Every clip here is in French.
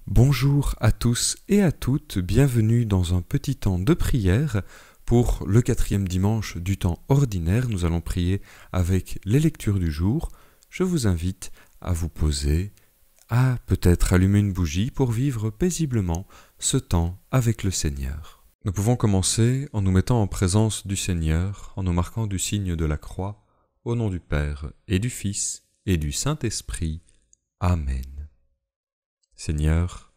Bonjour à tous et à toutes, bienvenue dans un petit temps de prière. Pour le 4e dimanche du temps ordinaire, nous allons prier avec les lectures du jour. Je vous invite à vous poser, à peut-être allumer une bougie pour vivre paisiblement ce temps avec le Seigneur. Nous pouvons commencer en nous mettant en présence du Seigneur, en nous marquant du signe de la croix, au nom du Père et du Fils et du Saint-Esprit. Amen. Seigneur,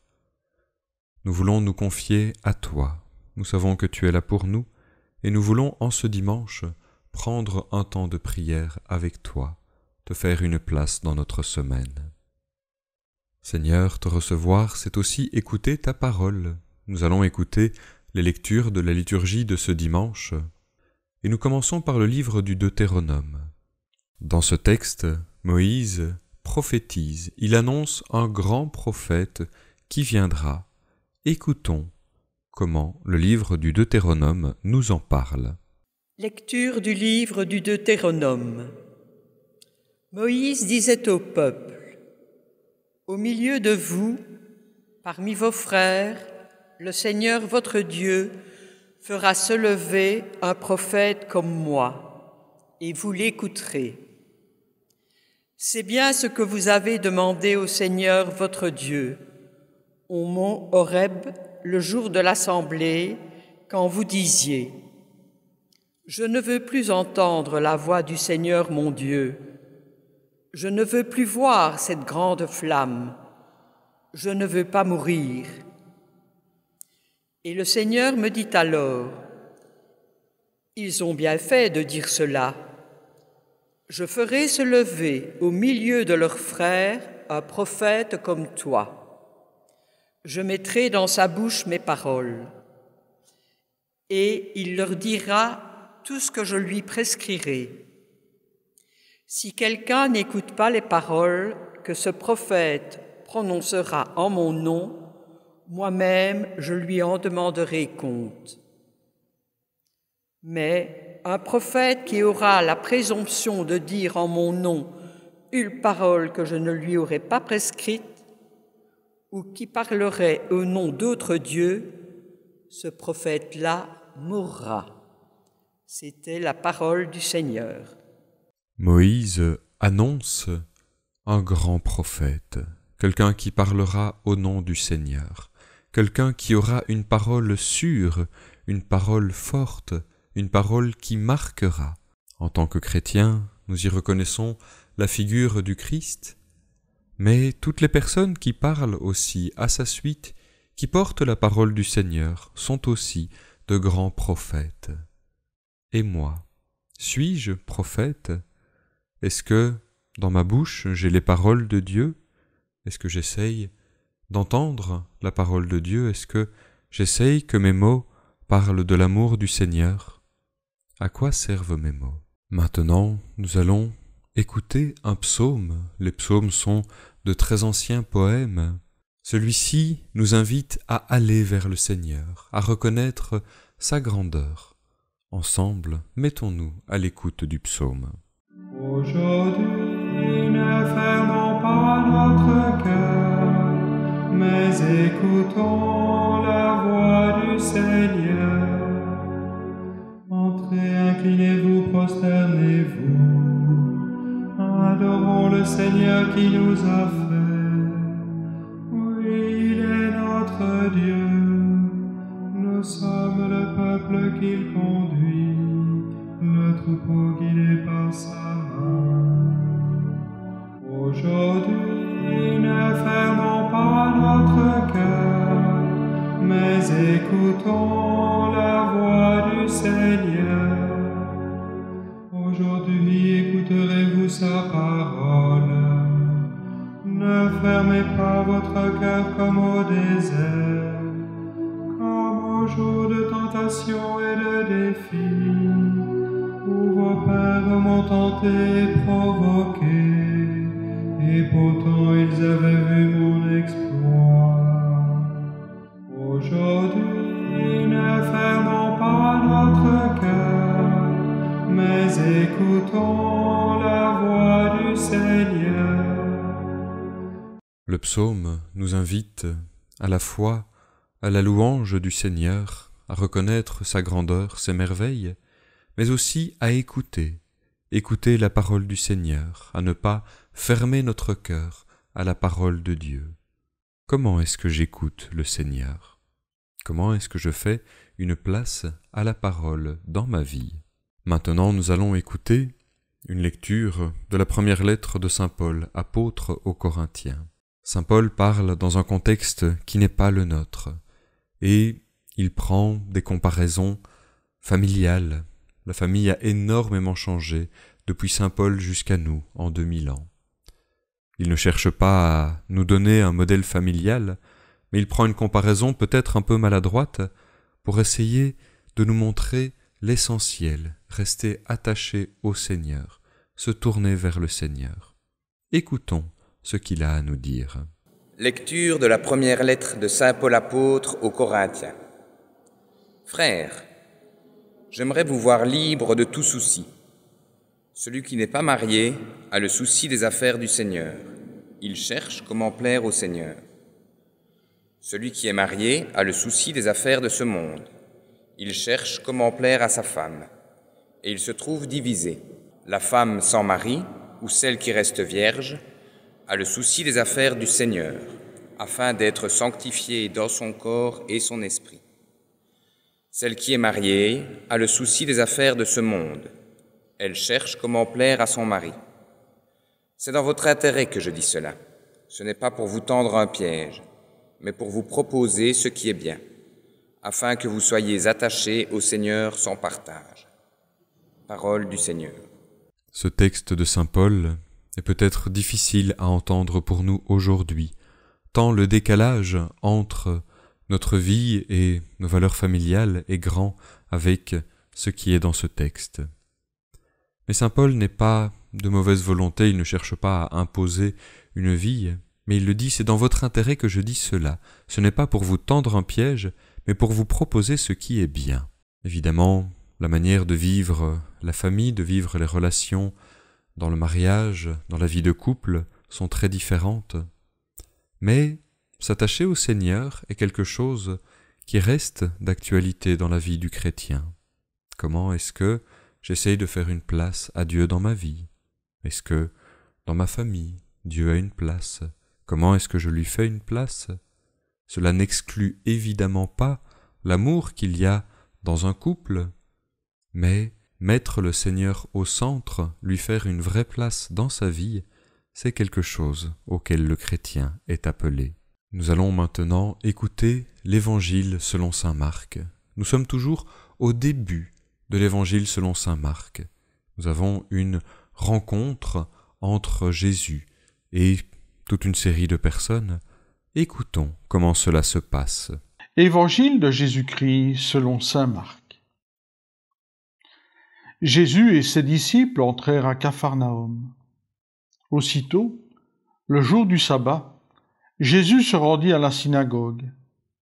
nous voulons nous confier à toi. Nous savons que tu es là pour nous et nous voulons en ce dimanche prendre un temps de prière avec toi, te faire une place dans notre semaine. Seigneur, te recevoir, c'est aussi écouter ta parole. Nous allons écouter les lectures de la liturgie de ce dimanche et nous commençons par le livre du Deutéronome. Dans ce texte, Moïse prophétise, il annonce un grand prophète qui viendra. Écoutons comment le livre du Deutéronome nous en parle. Lecture du livre du Deutéronome. Moïse disait au peuple : au milieu de vous, parmi vos frères, le Seigneur votre Dieu fera se lever un prophète comme moi, et vous l'écouterez. C'est bien ce que vous avez demandé au Seigneur votre Dieu, au mont Horeb, le jour de l'assemblée, quand vous disiez : je ne veux plus entendre la voix du Seigneur mon Dieu. Je ne veux plus voir cette grande flamme. Je ne veux pas mourir. Et le Seigneur me dit alors : ils ont bien fait de dire cela. Je ferai se lever au milieu de leurs frères un prophète comme toi. Je mettrai dans sa bouche mes paroles, et il leur dira tout ce que je lui prescrirai. Si quelqu'un n'écoute pas les paroles que ce prophète prononcera en mon nom, moi-même je lui en demanderai compte. Mais un prophète qui aura la présomption de dire en mon nom une parole que je ne lui aurai pas prescrite, ou qui parlerait au nom d'autres dieux, ce prophète-là mourra. C'était la parole du Seigneur. Moïse annonce un grand prophète, quelqu'un qui parlera au nom du Seigneur, quelqu'un qui aura une parole sûre, une parole forte, une parole qui marquera. En tant que chrétiens, nous y reconnaissons la figure du Christ, mais toutes les personnes qui parlent aussi à sa suite, qui portent la parole du Seigneur, sont aussi de grands prophètes. Et moi, suis-je prophète ? Est-ce que, dans ma bouche, j'ai les paroles de Dieu ? Est-ce que j'essaye d'entendre la parole de Dieu ? Est-ce que j'essaye que mes mots parlent de l'amour du Seigneur ? À quoi servent mes mots ? Maintenant, nous allons écouter un psaume. Les psaumes sont de très anciens poèmes. Celui-ci nous invite à aller vers le Seigneur, à reconnaître sa grandeur. Ensemble, mettons-nous à l'écoute du psaume. Aujourd'hui, ne fermons pas notre cœur, mais écoutons la voix du Seigneur. Entrez, inclinez-vous, prosternez-vous, adorons le Seigneur qui nous a fait. Oui, il est notre Dieu, nous sommes le peuple qu'il conduit, le troupeau guidé par sa main. Aujourd'hui, ne fermons pas notre cœur, mais écoutons la voix du Seigneur. Aujourd'hui, écouterez-vous sa parole. Ne fermez pas votre cœur comme au désert, comme au jour de tentation et de défi, où vos pères m'ont tenté et provoqué, et pourtant ils avaient vu mon exploit. Aujourd'hui, ne fermons pas notre cœur, mais écoutons la voix du Seigneur. Le psaume nous invite à la fois à la louange du Seigneur, à reconnaître sa grandeur, ses merveilles, mais aussi à écouter la parole du Seigneur, à ne pas fermer notre cœur à la parole de Dieu. Comment est-ce que j'écoute le Seigneur? Comment est-ce que je fais une place à la parole dans ma vie? Maintenant, nous allons écouter une lecture de la première lettre de saint Paul, apôtre aux Corinthiens. Saint Paul parle dans un contexte qui n'est pas le nôtre, et il prend des comparaisons familiales. La famille a énormément changé depuis saint Paul jusqu'à nous, en 2000 ans. Il ne cherche pas à nous donner un modèle familial, mais il prend une comparaison peut-être un peu maladroite pour essayer de nous montrer l'essentiel, rester attaché au Seigneur, se tourner vers le Seigneur. Écoutons ce qu'il a à nous dire. Lecture de la première lettre de saint Paul apôtre aux Corinthiens. Frères, j'aimerais vous voir libre de tout souci. Celui qui n'est pas marié a le souci des affaires du Seigneur. Il cherche comment plaire au Seigneur. Celui qui est marié a le souci des affaires de ce monde. Il cherche comment plaire à sa femme. Et il se trouve divisé. La femme sans mari, ou celle qui reste vierge, a le souci des affaires du Seigneur, afin d'être sanctifiée dans son corps et son esprit. Celle qui est mariée a le souci des affaires de ce monde. Elle cherche comment plaire à son mari. C'est dans votre intérêt que je dis cela. Ce n'est pas pour vous tendre un piège, mais pour vous proposer ce qui est bien, afin que vous soyez attachés au Seigneur sans partage. Parole du Seigneur. Ce texte de saint Paul est peut-être difficile à entendre pour nous aujourd'hui, tant le décalage entre notre vie et nos valeurs familiales est grand avec ce qui est dans ce texte. Mais saint Paul n'est pas de mauvaise volonté, il ne cherche pas à imposer une vie, mais il le dit, c'est dans votre intérêt que je dis cela. Ce n'est pas pour vous tendre un piège, mais pour vous proposer ce qui est bien. Évidemment, la manière de vivre la famille, de vivre les relations dans le mariage, dans la vie de couple, sont très différentes. Mais s'attacher au Seigneur est quelque chose qui reste d'actualité dans la vie du chrétien. Comment est-ce que j'essaye de faire une place à Dieu dans ma vie? Est-ce que, dans ma famille, Dieu a une place? Comment est-ce que je lui fais une place? Cela n'exclut évidemment pas l'amour qu'il y a dans un couple, mais mettre le Seigneur au centre, lui faire une vraie place dans sa vie, c'est quelque chose auquel le chrétien est appelé. Nous allons maintenant écouter l'Évangile selon saint Marc. Nous sommes toujours au début de l'Évangile selon saint Marc. Nous avons une rencontre entre Jésus et toute une série de personnes. Écoutons comment cela se passe. Évangile de Jésus-Christ selon saint Marc. Jésus et ses disciples entrèrent à Capharnaüm. Aussitôt, le jour du sabbat, Jésus se rendit à la synagogue,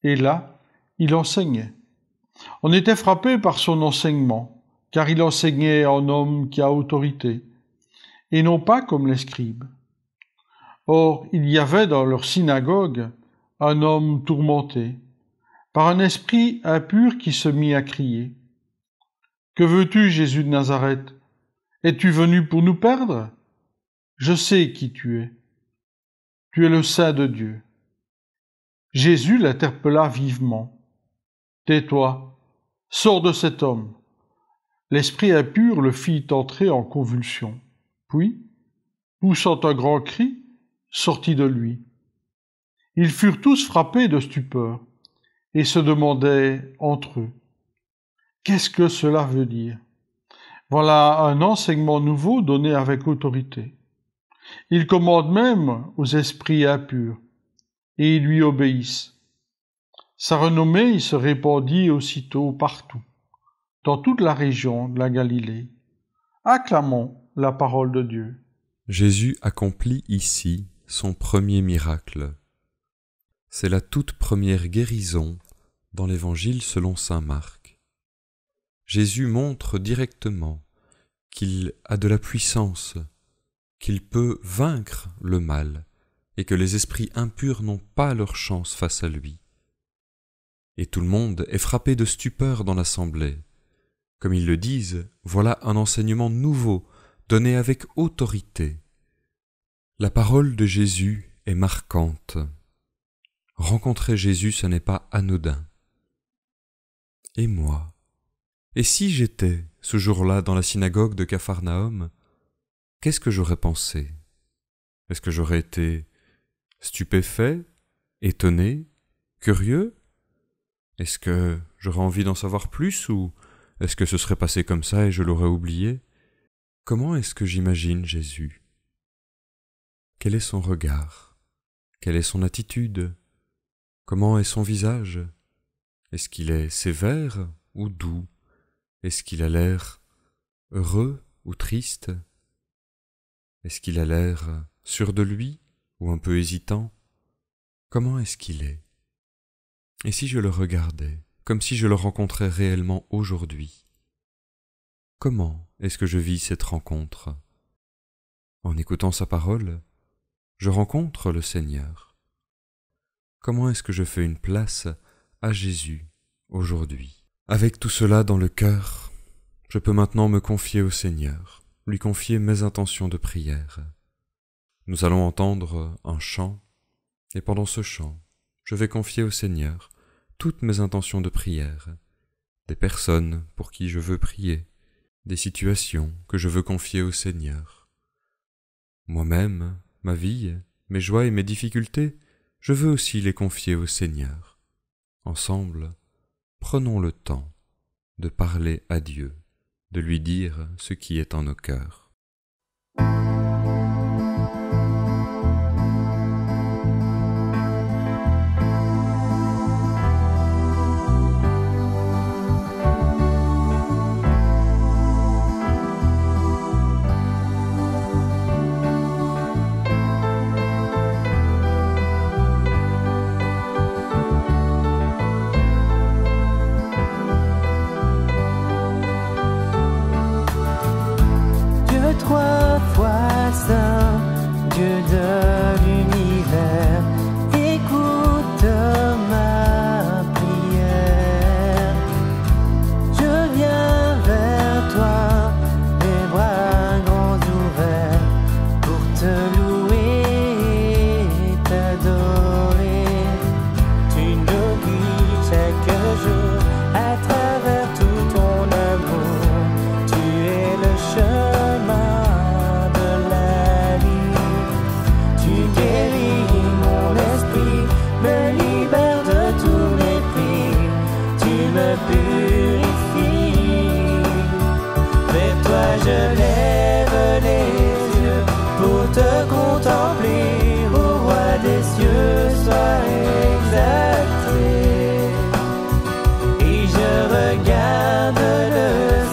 et là, il enseignait. On était frappé par son enseignement, car il enseignait en homme qui a autorité, et non pas comme les scribes. Or, il y avait dans leur synagogue un homme tourmenté par un esprit impur qui se mit à crier. « Que veux-tu, Jésus de Nazareth? Es-tu venu pour nous perdre? Je sais qui tu es. Tu es le Saint de Dieu. » Jésus l'interpella vivement. « Tais-toi, sors de cet homme. » L'esprit impur le fit entrer en convulsion. Puis, poussant un grand cri, sortit de lui. Ils furent tous frappés de stupeur et se demandaient entre eux: « Qu'est-ce que cela veut dire ?» Voilà un enseignement nouveau donné avec autorité. Il commande même aux esprits impurs, et ils lui obéissent. Sa renommée se répandit aussitôt partout, dans toute la région de la Galilée. Acclamons la parole de Dieu. Jésus accomplit ici son premier miracle. C'est la toute première guérison dans l'Évangile selon saint Marc. Jésus montre directement qu'il a de la puissance, qu'il peut vaincre le mal et que les esprits impurs n'ont pas leur chance face à lui. Et tout le monde est frappé de stupeur dans l'assemblée. Comme ils le disent, voilà un enseignement nouveau, donné avec autorité. La parole de Jésus est marquante. Rencontrer Jésus, ce n'est pas anodin. Et moi? Et si j'étais, ce jour-là, dans la synagogue de Capharnaüm, qu'est-ce que j'aurais pensé? Est-ce que j'aurais été stupéfait, étonné, curieux? Est-ce que j'aurais envie d'en savoir plus ou est-ce que ce serait passé comme ça et je l'aurais oublié? Comment est-ce que j'imagine Jésus? Quel est son regard? Quelle est son attitude? Comment est son visage? Est-ce qu'il est sévère ou doux? Est-ce qu'il a l'air heureux ou triste? Est-ce qu'il a l'air sûr de lui ou un peu hésitant? Comment est-ce qu'il est? Et si je le regardais, comme si je le rencontrais réellement aujourd'hui? Comment est-ce que je vis cette rencontre? En écoutant sa parole, je rencontre le Seigneur. Comment est-ce que je fais une place à Jésus aujourd'hui? Avec tout cela dans le cœur, je peux maintenant me confier au Seigneur, lui confier mes intentions de prière. Nous allons entendre un chant, et pendant ce chant, je vais confier au Seigneur toutes mes intentions de prière, des personnes pour qui je veux prier, des situations que je veux confier au Seigneur. Moi-même, ma vie, mes joies et mes difficultés, je veux aussi les confier au Seigneur. Ensemble, prenons le temps de parler à Dieu, de lui dire ce qui est en nos cœurs. Trois fois saint, Dieu de l'univers, écoute ma prière. Je viens vers toi, les bras grands ouverts, pour te louer et t'adorer. Tu nous guides chaque jour à travers tout ton amour. Tu es le chemin. Je lève les yeux pour te contempler, ô roi des cieux, sois exalté. Et je regarde le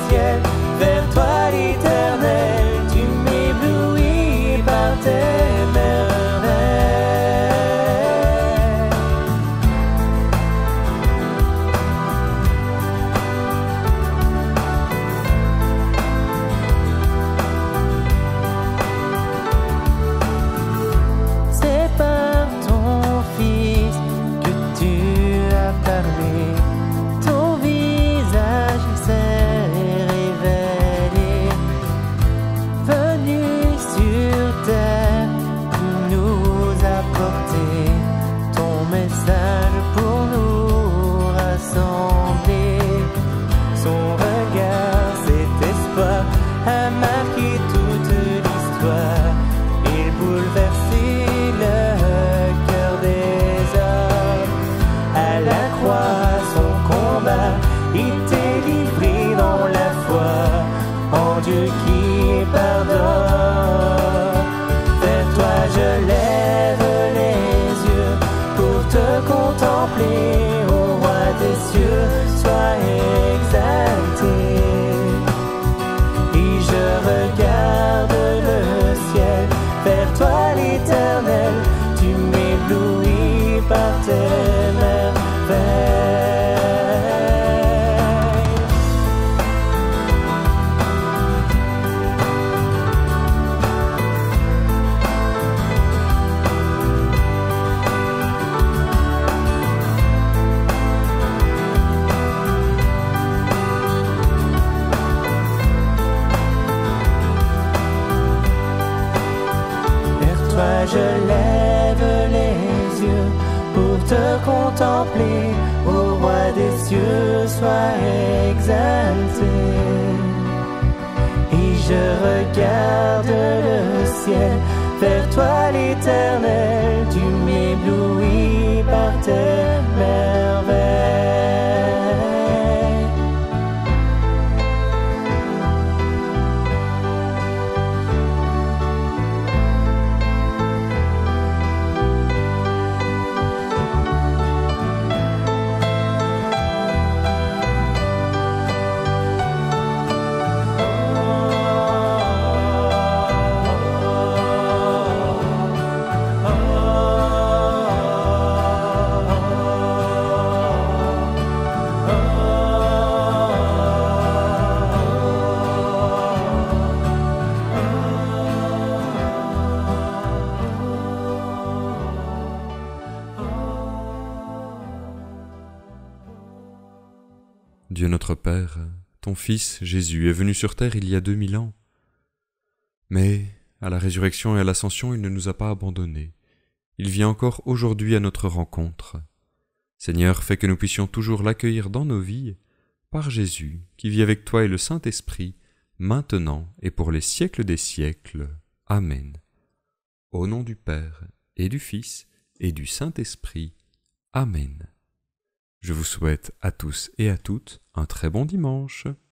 ciel, vers toi l'Éternel, tu m'éblouis par tes merveilles. Dieu qui pardonne. Vers toi je lève les yeux pour te contempler, ô roi des cieux, sois exalté. Et je regarde le ciel, vers toi l'Éternel, tu m'éblouis par tes merveilles. pour te contempler, ô roi des cieux, sois exalté. Et je regarde le ciel, vers toi l'Éternel, tu m'éblouis par tes merveilles. Dieu notre Père, ton Fils Jésus est venu sur terre il y a 2000 ans. Mais à la résurrection et à l'ascension, il ne nous a pas abandonnés. Il vient encore aujourd'hui à notre rencontre. Seigneur, fais que nous puissions toujours l'accueillir dans nos vies par Jésus, qui vit avec toi et le Saint-Esprit, maintenant et pour les siècles des siècles. Amen. Au nom du Père et du Fils et du Saint-Esprit. Amen. Je vous souhaite à tous et à toutes un très bon dimanche.